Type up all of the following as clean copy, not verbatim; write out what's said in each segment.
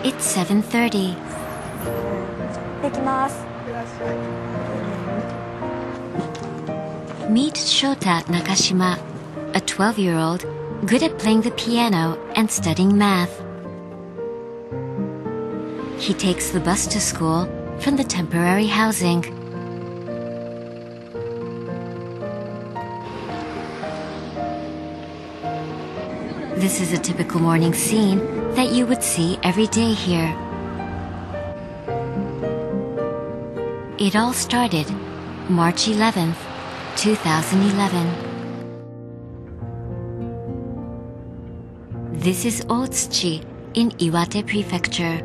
It's 7:30. できます。Meet Shota Nakashima, a 12-year-old good at playing the piano and studying math. He takes the bus to school from the temporary housing. This is a typical morning scene that you would see every day here. It all started March 11th, 2011. This is Otsuchi in Iwate Prefecture.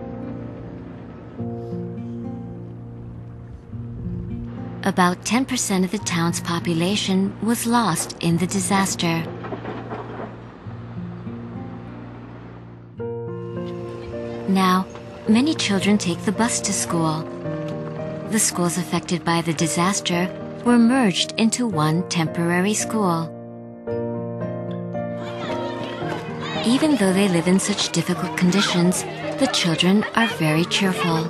About 10% of the town's population was lost in the disaster. Now, many children take the bus to school. The schools affected by the disaster were merged into one temporary school. Even though they live in such difficult conditions, the children are very cheerful.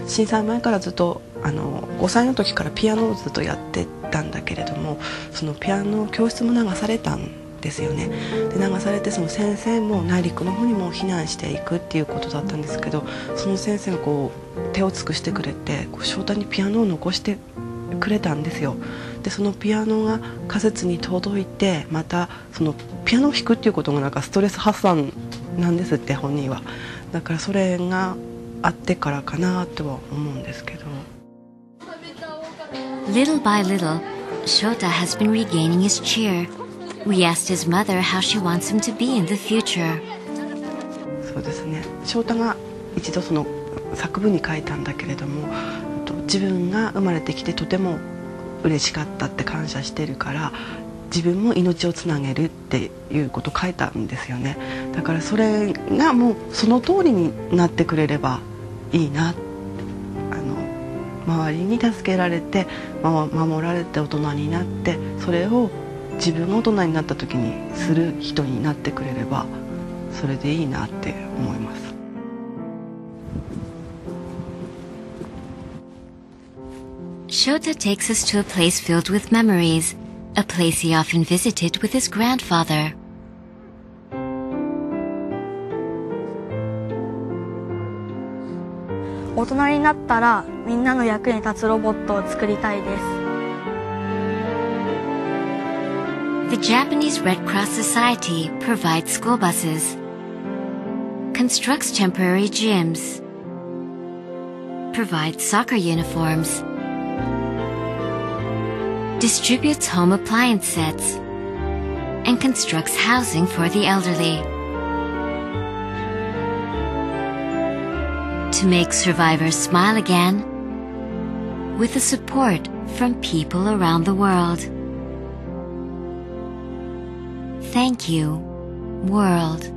震災前からずっと5歳の時からピアノをずっとやってたんだけれども、そのピアノ教室も流されたんですよね。で流されて、その先生も内陸の方にも避難していくっていうことだったんですけど、その先生がこう手を尽くしてくれて、翔太にピアノを残してくれたんですよ。でそのピアノが仮設に届いて、またそのピアノを弾くっていうことがなんかストレス発散なんですって、本人は。だからそれがあってからかなとは思うんですけど。Little by little, Shota has been regaining his cheer. We asked his mother how she wants him to be in the future. そうですね。翔太が一度その作文に書いたんだけれども、自分が生まれてきてとても嬉しかったって感謝してるから、自分も命をつなげるっていうことを書いたんですよね。だからそれがもうその通りになってくれればいいな。周りに助けられて守られて大人になって、それを自分が大人になった時にする人になってくれれば、それでいいなって思います。Shota takes us to a place filled with memories, a place he often visited with his grandfather. 大人になったらみんなの役に立つロボットを作りたいです。The Japanese Red Cross Society provides school buses, constructs temporary gyms, provides soccer uniforms, distributes home appliance sets, and constructs housing for the elderly. To make survivors smile again, with the support from people around the world. Thank you, world.